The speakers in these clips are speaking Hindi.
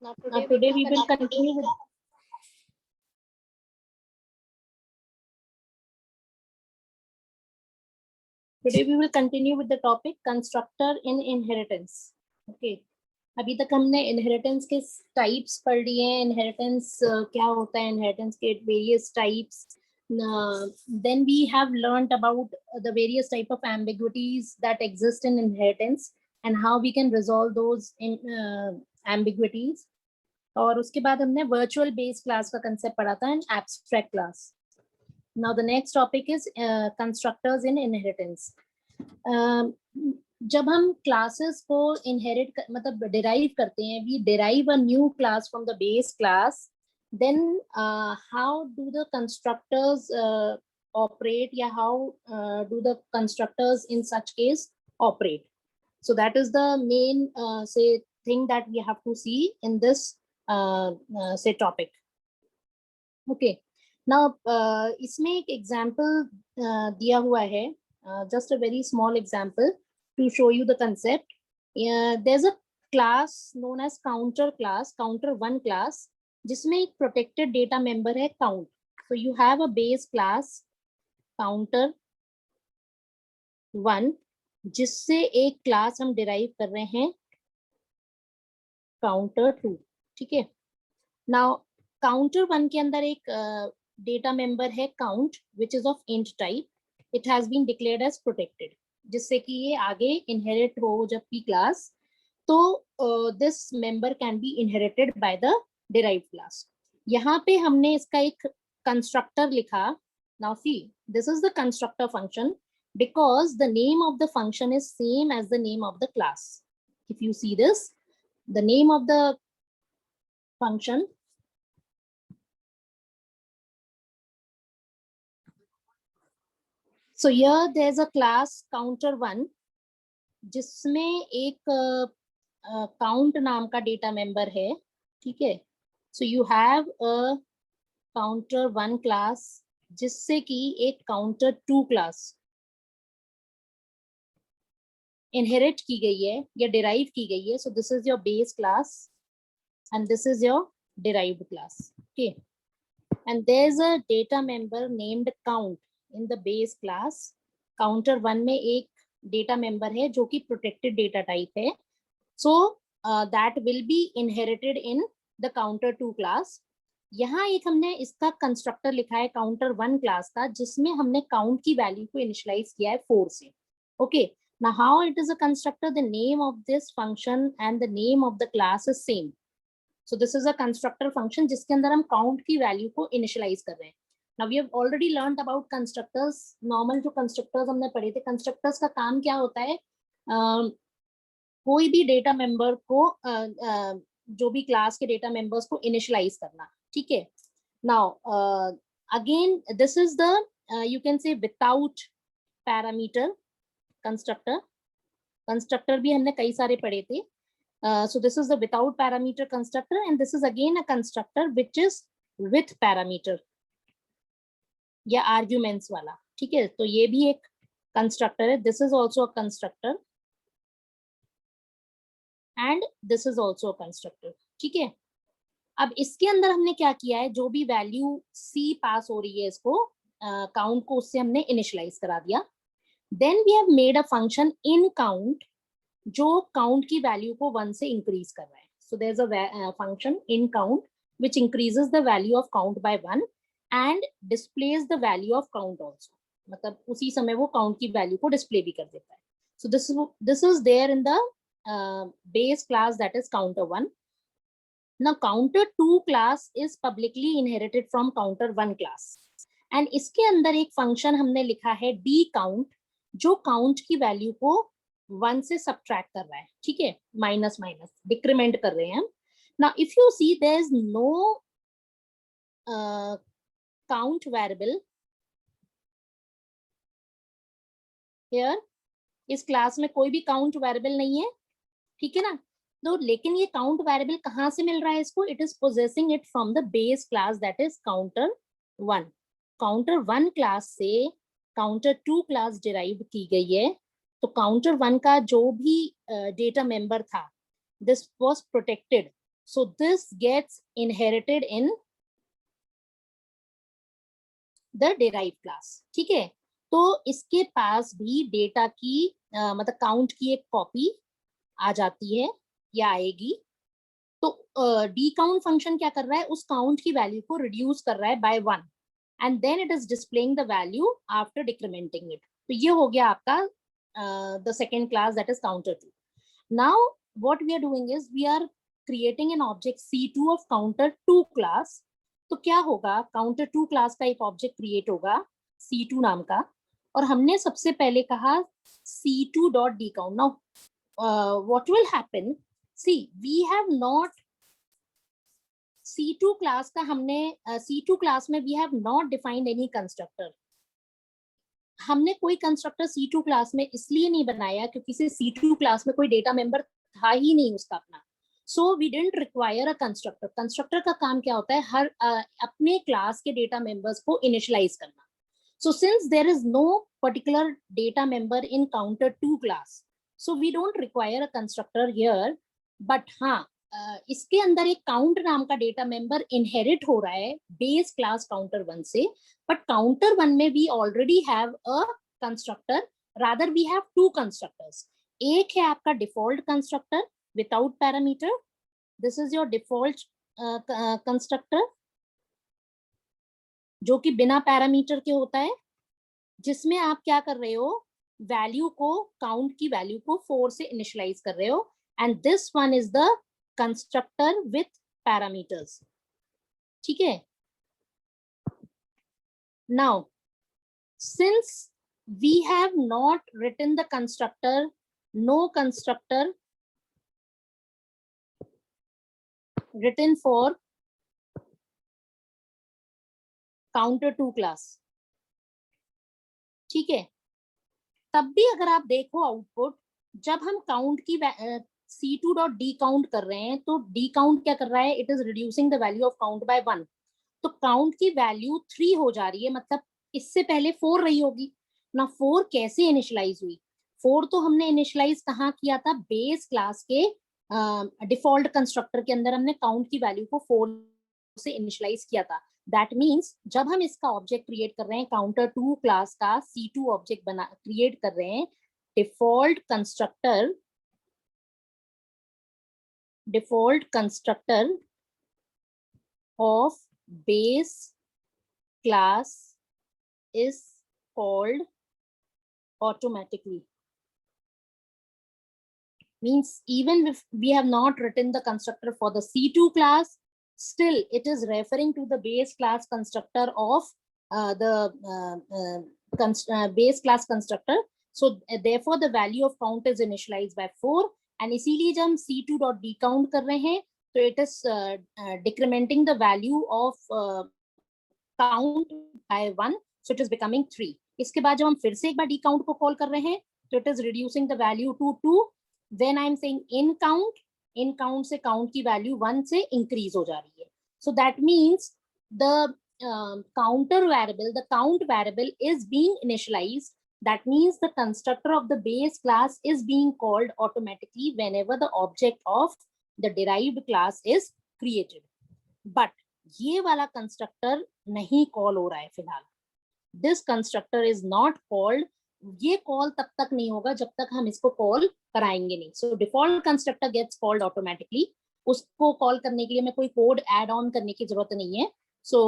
Now today we will continue with the topic constructor in inheritance. Okay, अभी तक हमने inheritance के types पढ़ लिए हैं. Inheritance क्या होता है, inheritance के various types. Then we have learned about the various type of ambiguities that exist in inheritance and how we can resolve those ambiguities. और उसके बाद हमने virtual base class का concept पढ़ा था and abstract class. Now the next topic is constructors in inheritance. जब हम classes को inherit मतलब derive करते हैं, we derive a new class from the base class. Then how do the constructors operate? या how do the constructors in such case operate? So that is the main say thing that we have to see in this say topic. Okay. Now इसमें एक example दिया हुआ है, just a very small example to show you the concept. There's a class known as counter class, counter1 class, जिसमें एक protected data member है count. So you have a base class counter1 जिससे एक class हम derive कर रहे हैं counter2. ठीक है. Now counter1 के अंदर एक data member है count which is of int type. It has been declared as protected, जिससे कि ये आगे inherit हो जब भी class, तो this member can be inherited by the derived class. यहाँ पे हमने इसका एक constructor लिखा. Now see, this is the constructor function because the name of the function is same as the name of the class. If you see this, the name of the function so here there's a class counter1 जिसमें एक count नाम का data member है. ठीक है. So you have a counter1 class जिससे कि एक counter2 class inherit की गई है या derive की गई है. So this is your base class and this is your derived class. Okay. And there's a data member named count in the base class. counter1 में एक data member है जो कि protected data type है. So that will be inherited in the counter2 class. यहाँ एक हमने इसका constructor लिखा है counter1 class का जिसमें हमने count की value को initialize किया है 4 से. Okay. Now how it is a constructor? The name of this function and the name of the class is same. So this is a constructor function जिसके अंदर हम count की value को initialize कर रहे हैं. Now we have already learned about constructors. Normal जो constructors हमने पढ़े थे, constructors का काम क्या होता है? कोई भी data member को जो भी class के data members को initialize करना. ठीक है. Now again this is the you can say without parameter constructor. Constructor भी हमने कई सारे पढ़े थे. So this is the without parameter constructor and this is again a constructor which is with parameter या arguments वाला. ठीक है. तो ये भी एक constructor है. This is also a constructor and this is also a constructor. ठीक है. अब इसके अंदर हमने क्या किया है, जो भी वैल्यू C पास हो रही है इसको काउंट को उससे हमने इनिशियलाइज करा दिया. Then we have made a function in count जो काउंट की वैल्यू को 1 से इंक्रीज कर रहा है. So there is a function in count which increases the value of count by 1 and displays the value of count also. मतलब उसी समय वो काउंट की वैल्यू को डिस्प्ले भी कर देता है. So this is there in the base class that is counter1. Now counter2 class is publicly inherited from counter1 class and इसके अंदर एक फंक्शन हमने लिखा है decount जो काउंट की वैल्यू को 1 से सब्ट्रैक्ट कर रहा है. ठीक है. माइनस माइनस डिक्रीमेंट कर रहे हैं हम. Now if you see there is no count variable here. इस क्लास में कोई भी काउंट वेरिएबल नहीं है. ठीक है ना. तो लेकिन ये काउंट वेरिएबल कहाँ से मिल रहा है इसको? It is possessing it from the base class that is counter1. counter1 class से counter2 क्लास डिराइव की गई है तो काउंटर 1 का जो भी डेटा मेंबर था, this was protected, so this gets inherited in the derive class. ठीक है, तो इसके पास भी डेटा की मतलब काउंट की एक कॉपी आ जाती है या आएगी। तो डी काउंट फंक्शन क्या कर रहा है, उस काउंट की वैल्यू को रिड्यूस कर रहा है by 1 and then it is displaying the value after decrementing it. तो ये हो गया आपका the second class, that is counter 2। Now what we are doing is we are creating an object C2 of counter 2 class. तो क्या होगा, काउंटर 2 क्लास का एक ऑब्जेक्ट क्रिएट होगा C2 नाम का, और हमने सबसे पहले कहा C2 dot D count. Now what will happen, see we have not C2 class का हमने C2 क्लास में we have not defined any constructor। हमने कोई कंस्ट्रक्टर C2 क्लास में इसलिए नहीं बनाया क्योंकि से C2 क्लास में कोई डेटा मेंबर था ही नहीं उसका अपना। So we didn't require a constructor. Constructor का काम क्या होता है, हर अपने क्लास के डेटा मेंबर्स को इनिशियलाइज करना। So since there is no particular data member in counter 2 class, so we don't require a constructor here, but हाँ इसके अंदर एक count नाम का data member inherit हो रहा है base class counter 1 से, but counter 1 में we already have a constructor, rather we have two constructors। एक है आपका default constructor without parameter, this is your default constructor जो कि बिना पैरामीटर के होता है, जिसमें आप क्या कर रहे हो, वैल्यू को, काउंट की वैल्यू को 4 से इनिशियलाइज कर रहे हो, and this one is the constructor with parameters. ठीक है, now since we have not written the constructor, no constructor written for counter 2 class. ठीक है, तब भी अगर आप देखो आउटपुट, जब हम काउंट की C2 डॉट डी काउंट कर रहे हैं तो डी काउंट क्या कर रहा है, it is reducing the value of count by 1। तो काउंट की वैल्यू 3 हो जा रही है, मतलब इससे पहले 4 रही होगी ना। 4 कैसे इनिशियलाइज हुई, 4 तो हमने इनिशियलाइज कहाँ किया था, बेस क्लास के डिफॉल्ट कंस्ट्रक्टर के अंदर हमने काउंट की वैल्यू को 4 से इनिशियलाइज किया था। दैट मीन्स जब हम इसका ऑब्जेक्ट क्रिएट कर रहे हैं, काउंटर 2 क्लास का C2 ऑब्जेक्ट बना क्रिएट कर रहे हैं, default constructor of base class is called automatically। Means even if we have not written the constructor for the C2 class, still it is referring to the base class constructor of base class constructor। So therefore the value of count is initialized by 4, and इसीलिए जब हम C2 dot decount कर रहे हैं तो it is decrementing the value of count by 1, so it is becoming 3। इसके बाद जब हम फिर से एक बार decount को कॉल कर रहे हैं तो it is reducing the value to 2। Then I am saying in count से count की value 1 से increase हो जा रही है। So that means the counter variable, the count variable is being initialized। That means the constructor of the base class is being called automatically whenever the object of the derived class is created। But ये वाला कंस्ट्रक्टर नहीं कॉल हो रहा है फिलहाल। This constructor is not called. ये कॉल तब तक नहीं होगा जब तक हम इसको कॉल कराएंगे नहीं। So default constructor gets called automatically. उसको कॉल करने के लिए हमें कोई कोड ऐड ऑन करने की जरूरत नहीं है। So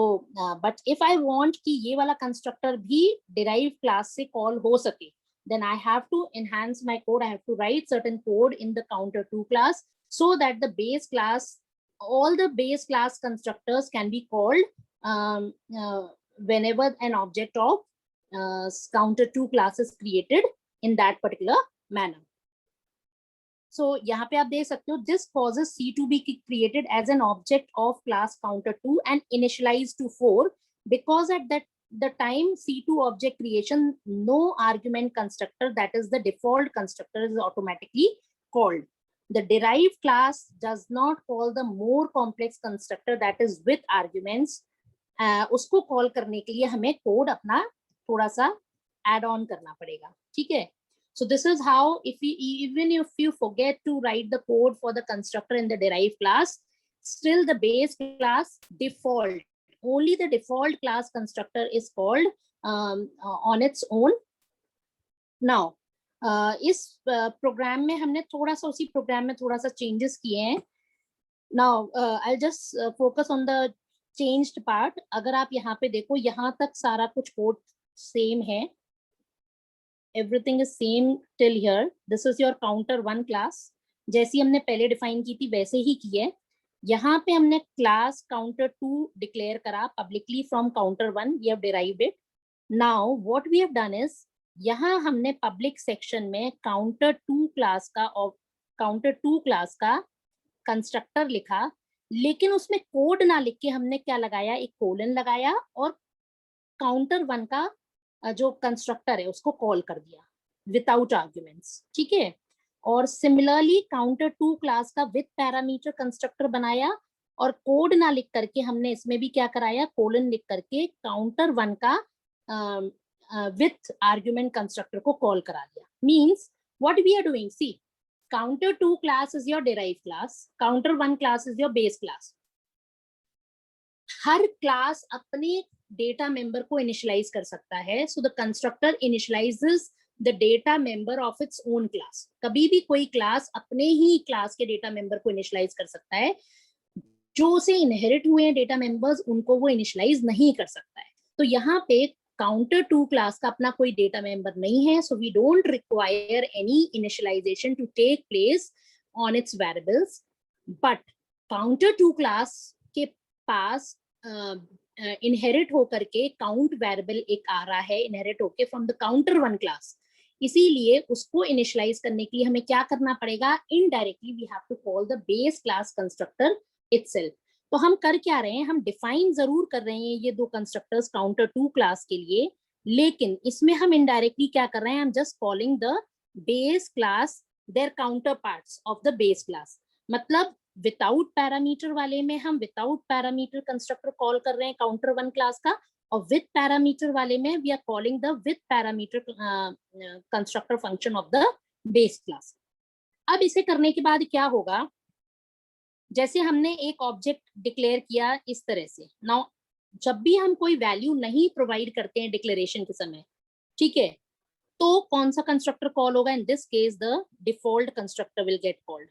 but if I want कि ये वाला कंस्ट्रक्टर भी डिराइव क्लास से कॉल हो सके, then I have to enhance my code। I have to write certain code in the counter 2 class so that the base class, all the base class constructors can be called whenever an object of counter 2 class is created in that particular manner। So यहाँ पे आप देख सकते हो, this causes C to be created as an object of class counter 2 and initialized to 4 because at that the time C2 object creation, no argument constructor, that is the default constructor, is automatically called। The derived class does not call the more complex constructor that is with arguments। उसको कॉल करने के लिए हमें कोड अपना थोड़ा सा एड ऑन करना पड़ेगा। ठीक है, So this is how, even if you forget to write the code for the constructor in the derived class, still the base class default, only the default class constructor is called on its own. Now इस प्रोग्राम में हमने थोड़ा सा, उसी प्रोग्राम में थोड़ा सा चेंजेस किए हैं. Now I'll just focus on the changed part. अगर आप यहाँ पे देखो, यहाँ तक सारा कुछ कोड सेम है. Everything is same till here. This is your counter one class. जैसी हमने पहले डिफाइन की थी वैसे ही की है. यहाँ पे हमने क्लास counter two डिक्लेयर करा publicly from counter one. We have derived it. Now what we have done is, यहाँ हमने पब्लिक सेक्शन में counter two क्लास का और counter two क्लास का कंस्ट्रक्टर लिखा, लेकिन उसमें कोड ना लिख के हमने क्या लगाया, एक कोलन लगाया और काउंटर वन का जो कंस्ट्रक्टर है उसको कॉल कर दिया विदाउट आर्ग्यूमेंट्स. ठीक है. और सिमिलरली काउंटर टू क्लास का विद पैरामीटर कंस्ट्रक्टर बनाया और कोड ना लिख करके हमने इसमें भी क्या कराया, कोलन लिख करके काउंटर वन का विथ आर्ग्यूमेंट कंस्ट्रक्टर को कॉल करा दिया. Means what we are doing, see, counter 2 class is your derived class, counter 1 class is your base class. Her class अपने डेटा मेंबर को इनिशियलाइज कर सकता है. So the constructor initialises the data member of its own class. कभी भी कोई क्लास अपने ही क्लास के डेटा मेंबर को इनिशियलाइज कर सकता है. जो उसे इनहेरिट हुए हैं डेटा मेंबर्स, उनको वो इनिशियलाइज नहीं कर सकता है. तो यहाँ पे काउंटर टू क्लास का अपना कोई डेटा मेंबर नहीं है. So we don't require any initialization to take place on its variables. But counter two class के पास इनहेरिट होकर के काउंट वेरिएबल एक आ रहा है, इनहेरिट होके from the counter one class. इसीलिए उसको इनिशियलाइज करने के लिए हमें क्या करना पड़ेगा, indirectly we have to call the base class constructor itself. तो हम कर क्या रहे हैं, हम डिफाइन जरूर कर रहे हैं ये दो कंस्ट्रक्टर्स काउंटर टू क्लास के लिए, लेकिन इसमें हम इनडायरेक्टली क्या कर रहे हैं, हम just calling the base class their counterparts of the base class. मतलब विदाउट पैरामीटर वाले में हम विदाउट पैरामीटर कंस्ट्रक्टर कॉल कर रहे हैं काउंटर वन क्लास का, और विद पैरामीटर वाले में we are calling the with parameter constructor function of the base class. अब इसे करने के बाद क्या होगा, जैसे हमने एक ऑब्जेक्ट डिक्लेयर किया इस तरह से. नाउ जब भी हम कोई वैल्यू नहीं प्रोवाइड करते हैं डिक्लेरेशन के समय, ठीक है, तो कौन सा कंस्ट्रक्टर कॉल होगा, in this case the default constructor will get called.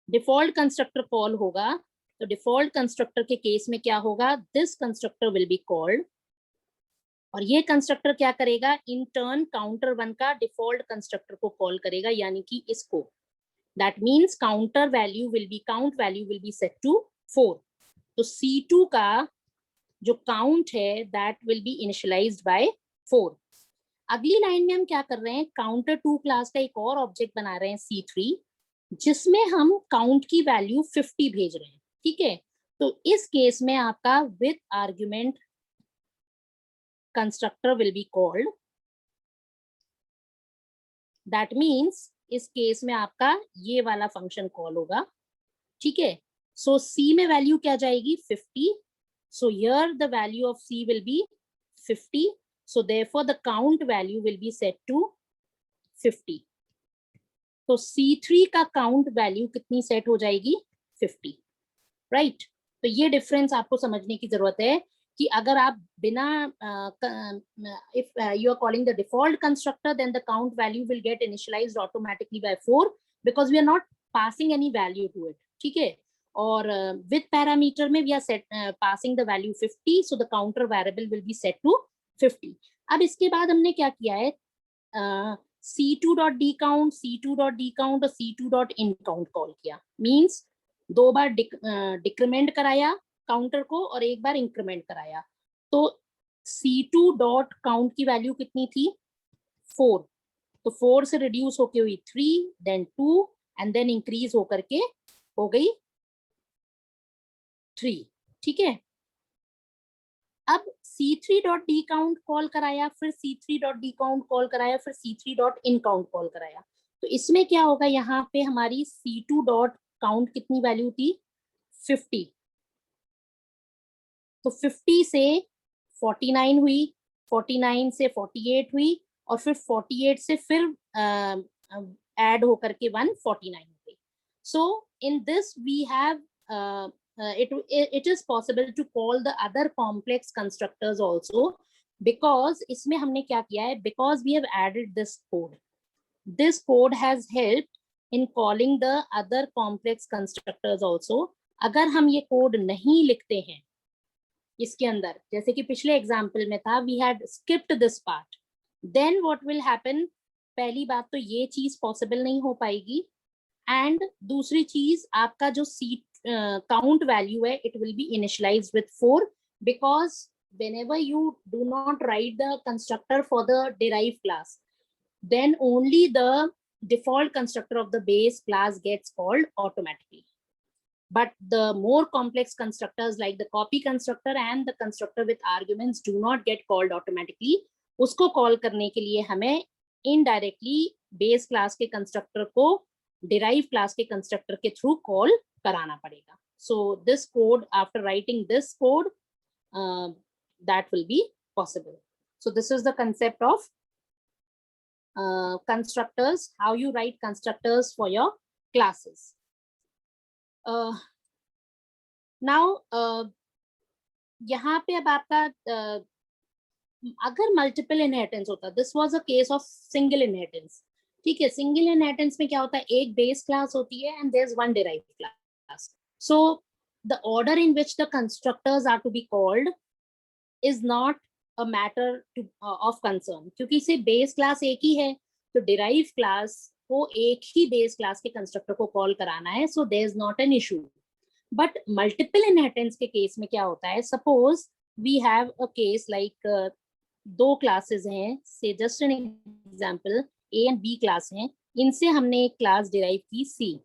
Default constructor call होगा. तो डिफॉल्ट कंस्ट्रक्टर के केस में क्या होगा, this constructor will be called, और ये कंस्ट्रक्टर क्या करेगा, इन टर्न काउंटर वन का डिफॉल्ट कंस्ट्रक्टर को कॉल करेगा, यानी कि इसको. That means count value will be set to 4. तो C2 का जो count है that will be initialized by 4. अगली लाइन में हम क्या कर रहे हैं, काउंटर टू क्लास का एक और ऑब्जेक्ट बना रहे हैं C3, जिसमें हम काउंट की वैल्यू 50 भेज रहे हैं. ठीक है. तो इस केस में आपका with argument constructor will be called. That means इस केस में आपका ये वाला फंक्शन कॉल होगा. ठीक है. सो C में वैल्यू क्या जाएगी, 50. So here the value of C will be 50. So therefore the count value will be set to 50. तो C3 का काउंट वैल्यू कितनी सेट हो जाएगी, 50. राइट. तो ये डिफरेंस आपको समझने की जरूरत है कि अगर आप बिना if you are calling the default constructor, then the count value will get initialized automatically by 4 because we are not passing any value to it. ठीक है. और with parameter में we are set passing the value 50, so the counter variable will be set to 50. अब इसके बाद हमने क्या किया है, c2.dcount, c2.decount और c2.incount कॉल किया. मीन्स दो बार डिक्रीमेंट कराया काउंटर को और एक बार इंक्रीमेंट कराया. तो C2 डॉट काउंट की वैल्यू कितनी थी, 4. तो 4 से रिड्यूस होके हुई 3, देन 2 एंड देन इंक्रीज होकर के हो गई 3. ठीक है. अब C3 dot D count call कराया, फिर C3 dot D count call कराया, फिर C3 dot in count call कराया. तो इसमें क्या होगा, यहाँ पे हमारी C2 डॉट काउंट कितनी वैल्यू थी, 50. तो 50 से 49 हुई, 49 से 48 हुई और फिर 48 से फिर ऐड होकर के 149 हो गई. So in this we have it is possible to call the other complex constructors also, because इसमें हमने क्या किया है, because we have added this code has helped in calling the other complex constructors also. अगर हम ये कोड नहीं लिखते हैं इसके अंदर, जैसे कि पिछले एग्जाम्पल में था, we had skipped this part, then what will happen, पहली बात तो ये चीज पॉसिबल नहीं हो पाएगी, एंड दूसरी चीज आपका जो सीट काउंट वैल्यू है, it will be initialised with 4, because whenever you do not write the constructor for the derived class, then only the default constructor of the base class gets called automatically. But the more complex constructors like the copy constructor and the constructor with arguments do not get called automatically. उसको कॉल करने के लिए हमें इनडायरेक्टली बेस क्लास के कंस्ट्रक्टर को डिराइव क्लास के कंस्ट्रक्टर के थ्रू कॉल कराना पड़ेगा. So this code, after writing this code, that will be possible. So this is the concept of constructors, how you write constructors for your classes. Now यहाँ पे अब आपका अगर मल्टीपल इनहेरिटेंस होता, this was a case of single inheritance. ठीक है, सिंगल इनहेरिटेंस में क्या होता है, एक बेस क्लास होती है and there is one derived class. So the order in which the constructors are to be called is not a matter of concern, क्योंकि इसे बेस क्लास एक ही है, तो डिराइव क्लास को एक ही बेस क्लास के कंस्ट्रक्टर को कॉल कराना है. So there is not an issue. But multiple inheritance के केस में क्या होता है, suppose we have a case like दो क्लासेस हैं, say just an example A and B class हैं, इनसे हमने एक क्लास डिराइव की सी.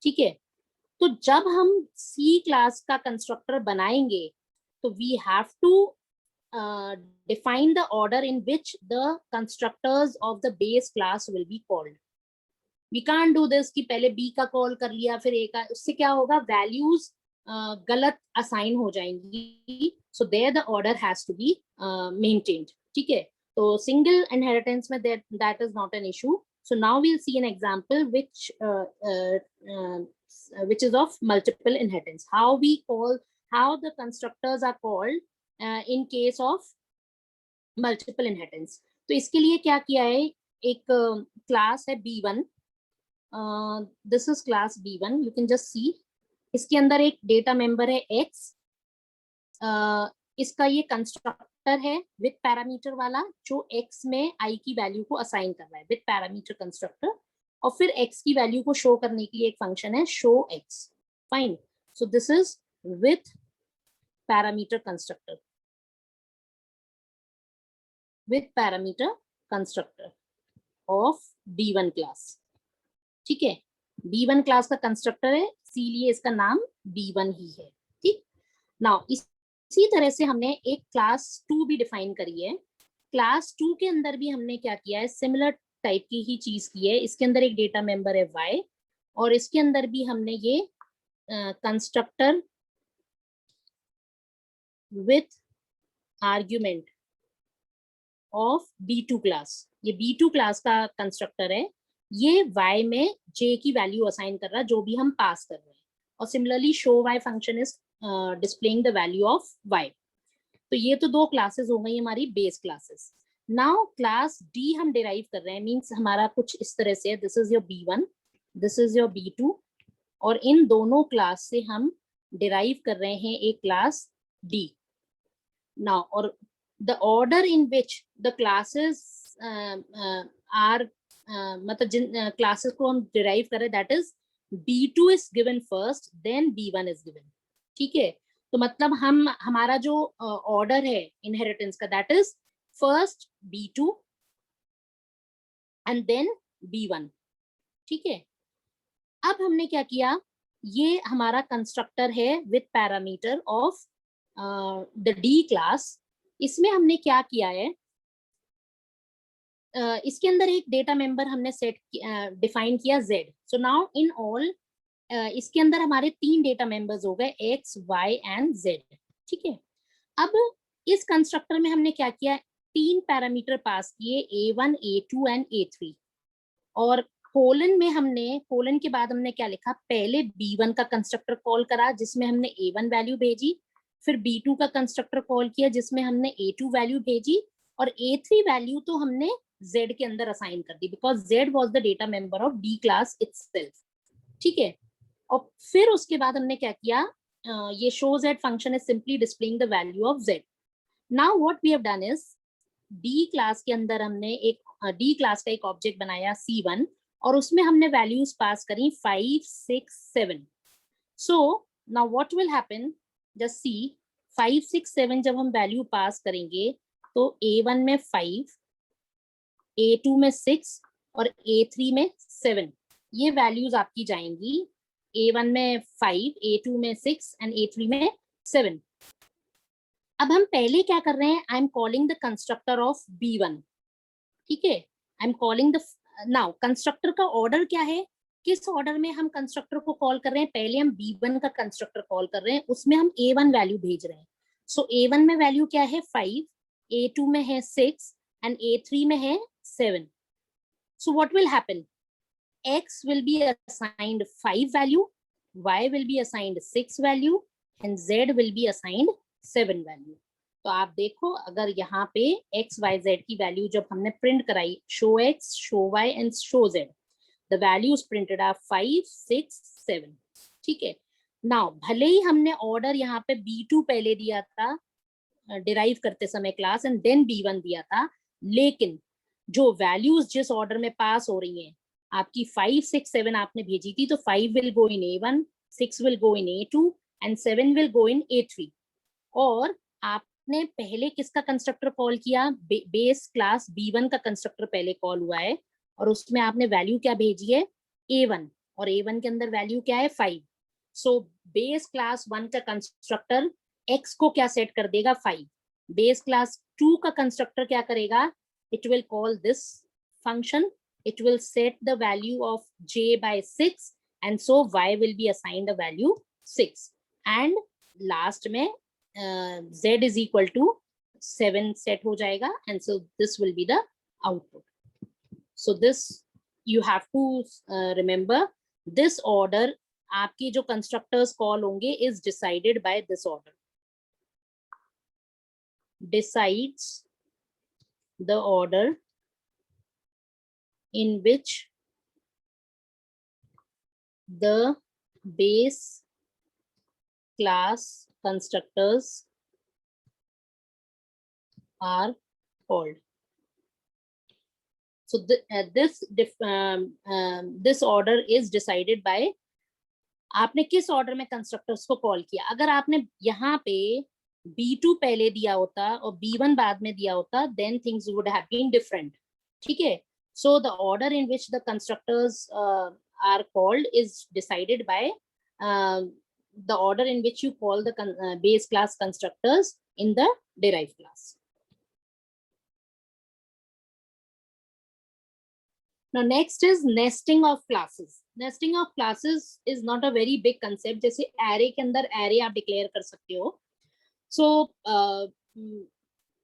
ठीक है, तो जब हम सी क्लास का कंस्ट्रक्टर बनाएंगे, so we have to define the order in which the constructors of the base class will be called. We can't do this कि पहले B का कॉल कर लिया फिर A का, उससे क्या होगा, वैल्यूज गलत असाइन हो जाएंगी. so there the order has to be maintained. ठीक है, तो single inheritance में that is not an issue. So now we'll see an example which is of multiple inheritance. How the constructors are called in case of multiple inheritance. तो इसके लिए क्या किया है, एक क्लास है B1. This is class B1, you can just see. इसके अंदर एक डेटा मेंबर है X. इसका ये कंस्ट्रक्टर है विथ पैरामीटर वाला, जो X में I की वैल्यू को असाइन कर रहा है विथ पैरामीटर कंस्ट्रक्टर, और फिर X की वैल्यू को शो करने के लिए एक फंक्शन है show X. Fine. So this is with parameter constructor, with parameter constructor of B1 class. ठीक है, B1 क्लास का कंस्ट्रक्टर है, इसीलिए इसका नाम B1 ही है. ठीक, नाउ इसी तरह से हमने एक क्लास 2 भी डिफाइन करी है. क्लास 2 के अंदर भी हमने क्या किया है, सिमिलर टाइप की ही चीज की है. इसके अंदर एक डेटा मेंबर है Y, और इसके अंदर भी हमने ये constructor with argument of B2 class, ये B2 क्लास का कंस्ट्रक्टर है, ये Y में J की वैल्यू असाइन कर रहा है जो भी हम पास कर रहे हैं. और similarly show Y function is displaying the value of Y. तो ये तो दो क्लासेस हो गई हमारी base classes. Now class D हम डिराइव कर रहे हैं, मींस हमारा कुछ इस तरह से है, this is your B1, this is your B2, और इन दोनों क्लास से हम डिराइव कर रहे हैं एक class D. Now, or the order in which the classes are मतलब जिन क्लासेस को हम डिराइव करें, that is B2 is given first, then B1 is given. ठीक है, तो मतलब हमारा जो ऑर्डर है इनहेरिटेंस का, that is first B2 and then B1. ठीक है, अब हमने क्या किया, ये हमारा कंस्ट्रक्टर है with parameter of the D class. इसमें हमने क्या किया है, इसके अंदर एक डेटा मेंबर हमने सेट डिफाइन किया Z. So now in all इसके अंदर हमारे 3 डेटा मेंबर्स हो गए, X, Y एंड Z. ठीक है, अब इस कंस्ट्रक्टर में हमने क्या किया, तीन पैरामीटर पास किए, A1, A2 एंड A3, और कोलन में हमने, कोलन के बाद हमने क्या लिखा, पहले B1 का कंस्ट्रक्टर कॉल करा जिसमें हमने A1 वैल्यू भेजी, फिर B2 का कंस्ट्रक्टर कॉल किया जिसमें हमने A2 वैल्यू भेजी, और A3 वैल्यू तो हमने Z के अंदर असाइन कर दी because Z was the data member of D class itself, ठीक है। और फिर उसके बाद हमने क्या किया, ये show Z function is simply displaying the value of Z। Now what we have done is, D class के अंदर हमने एक D क्लास का एक ऑब्जेक्ट बनाया C1, और उसमें हमने वैल्यूज पास करी 5, 6, 7। So now what will happen, just see, 5, 6, 7 जब हम वैल्यू पास करेंगे तो A1 में 5, A2 में 6 और A3 में 7, ये वैल्यूज आपकी जाएंगी। A1 में 5, A2 में 6 एंड A3 में 7। अब हम पहले क्या कर रहे हैं, I am calling the constructor of B1, ठीक है। I am calling the, now constructor का ऑर्डर क्या है, किस ऑर्डर में हम कंस्ट्रक्टर को कॉल कर रहे हैं, पहले हम B1 का कंस्ट्रक्टर कॉल कर रहे हैं, उसमें हम A1 वैल्यू भेज रहे हैं। सो A1 में वैल्यू क्या है 5, A2 में है 6 एंड A3 में है 7। So what will happen, X will be assigned 5 value, Y will be assigned 6 value and Z will be assigned 7 value। तो आप देखो, अगर यहाँ पे X, Y, Z की वैल्यू जब हमने प्रिंट कराई, show X, show Y and show Z, the values printed are 5, 6, 7, ठीक है। नाउ भले ही हमने ऑर्डर यहाँ पे B2 पहले दिया था डिराइव करते समय क्लास एंड देन B1 दिया था, लेकिन जो वैल्यूज जिस ऑर्डर में पास हो रही हैं, आपकी 5, 6, 7 आपने भेजी थी, तो 5 will go in A1, 6 will go in A2 and 7 will go in A3। और आपने पहले किसका कंस्ट्रक्टर कॉल किया, बेस क्लास B1 का कंस्ट्रक्टर पहले कॉल हुआ है, और उसमें आपने वैल्यू क्या भेजी है A1, और A1 के अंदर वैल्यू क्या है 5। सो बेस क्लास 1 का कंस्ट्रक्टर X को क्या सेट कर देगा 5, बेस क्लास 2 का कंस्ट्रक्टर क्या करेगा, it will call this function, it will set the value of J by 6 and so Y will be assigned the value 6 and last में Z is equal to 7 set हो जाएगा and so this will be the output। So this you have to remember, this order आपकी जो constructors call होंगे is decided by this order, decides the order in which the base class constructors are called। So this order is decided by आपने किस ऑर्डर में कंस्ट्रक्टर्स को कॉल किया। अगर आपने यहाँ पे B2 पहले दिया होता और B1 बाद में दिया होता, then things would have been different, ठीक है। So the order in which the constructors are called is decided by the order in which you call the base class constructors in the derived class। Now next is nesting of classes। Nesting of classes is not a very big concept। जैसे array के अंदर array आप declare कर सकते हो, so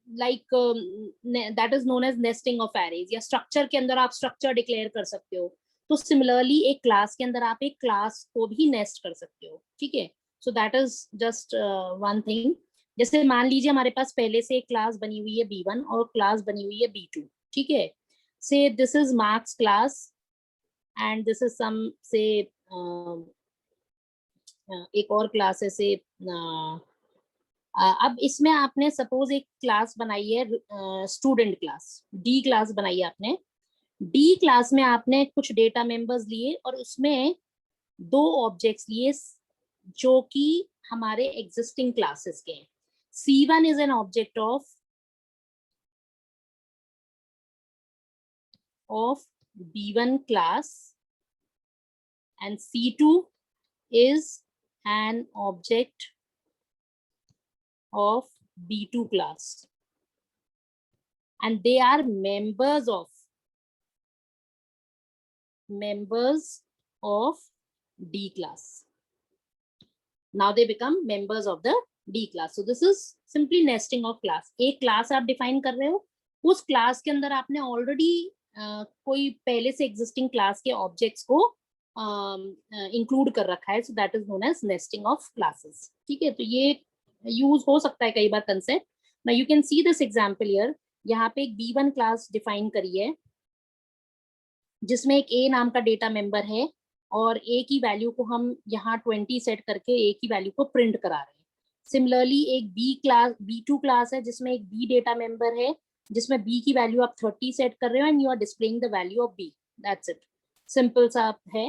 like that is known as nesting of arrays, या structure के अंदर आप structure declare कर सकते हो। तो similarly एक class के अंदर आप एक class को भी nest कर सकते हो, ठीक है। So that is just one thing। जैसे मान लीजिए हमारे पास पहले से एक class बनी हुई है B1 और class बनी हुई है B2, ठीक है। Say this is Mark's class and this is some say एक और क्लास है से अब इसमें आपने सपोज एक क्लास बनाई है स्टूडेंट क्लास, डी क्लास बनाई है आपने। डी क्लास में आपने कुछ डेटा मेंबर्स लिए और उसमें दो ऑब्जेक्ट्स लिए जो कि हमारे एग्जिस्टिंग क्लासेस के हैं। C1 is an object of B1 class and C2 is an object of B2 class and they are members of D class। Now they become members of the D class। So this is simply nesting of class। एक class आप define कर रहे हो उस क्लास के अंदर आपने ऑलरेडी कोई पहले से एग्जिस्टिंग क्लास के ऑब्जेक्ट्स को इंक्लूड कर रखा है, so that is known as nesting of classes. ठीक है, तो ये यूज हो सकता है कई बार concept. Now you can see this example here. यहाँ पे एक B1 क्लास डिफाइन करी है जिसमें एक A नाम का डेटा मेंबर है और A की वैल्यू को हम यहाँ 20 सेट करके A की वैल्यू को प्रिंट करा रहे हैं। सिमिलरली एक B2 क्लास है जिसमें एक B डेटा मेंबर है जिसमें B की वैल्यू आप 30 सेट कर रहे हो and you are displaying the value of B। That's it, simple सा है।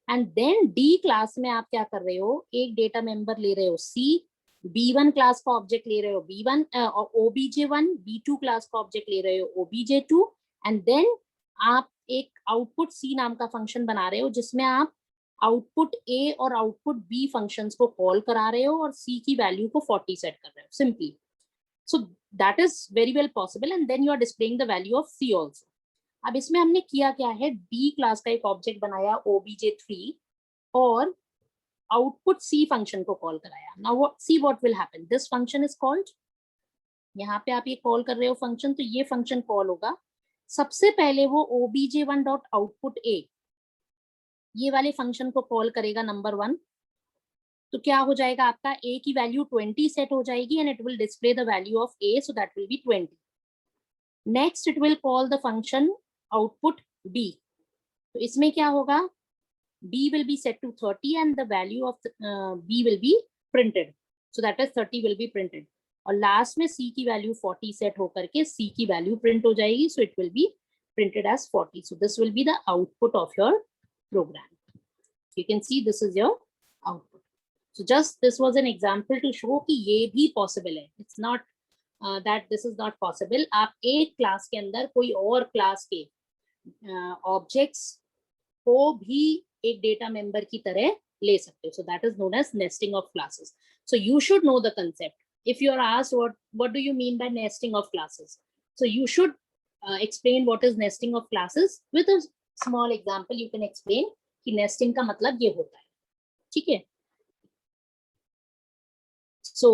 एंड देन D क्लास में आप क्या कर रहे हो, एक डेटा मेंबर ले रहे हो C, B1 क्लास का ऑब्जेक्ट ले रहे हो B1 और OBJ1, B2 क्लास का ऑब्जेक्ट ले रहे हो OBJ2 एंड देन आप एक आउटपुट C नाम का फंक्शन बना रहे हो जिसमें आप आउटपुट A और आउटपुट B फंक्शंस को कॉल करा रहे हो और C की वैल्यू को 40 सेट कर रहे हो simply. So that is very well possible and then you are displaying the value of C also. अब इसमें हमने किया क्या है, D क्लास का एक ऑब्जेक्ट बनाया OBJ3 और आउटपुट C फंक्शन को कॉल कराया। Now see what will happen, this function is called, यहाँ पे आप ये कॉल कर रहे हो फंक्शन, तो ये फंक्शन कॉल होगा। सबसे पहले वो obj1.output_a ये वाले फंक्शन को कॉल करेगा नंबर 1। तो क्या हो जाएगा, आपका A की वैल्यू 20 सेट हो जाएगी and it will display the value of A, so that will be 20। Next it will call the function output B। तो इसमें क्या होगा, B will be set to 30 and the value of B will be printed, so that is 30 will be printed। और लास्ट में C की वैल्यू 40 सेट होकर के C की वैल्यू प्रिंट हो जाएगी, so it will be printed as 40। so this will be the output of your program। you can see this is your output। so just this was an example to show कि ये भी possible है, it's not that this is not possible। आप एक क्लास के अंदर कोई और क्लास के ऑब्जेक्ट्स को भी एक डेटा मेंबर की तरह ले सकते हो, so that is known as nesting of classes। so you should know the concept। if you are asked what do you mean by nesting of classes, so you should explain what is nesting of classes with a small example। you can explain कि nesting का मतलब ये होता है, ठीक है। so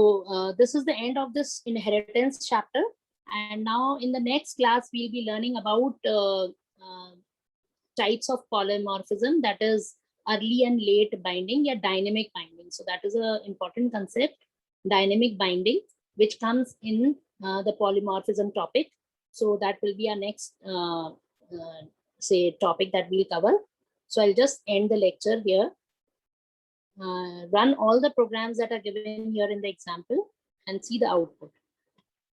this is the end of this inheritance chapter and now in the next class we'll be learning about types of polymorphism, that is early and late binding या dynamic binding। so that is a important concept, dynamic binding, which comes in the polymorphism topic। so that will be our next say topic that we'll cover। so I'll just end the lecture here। run all the programs that are given here in the example and see the output।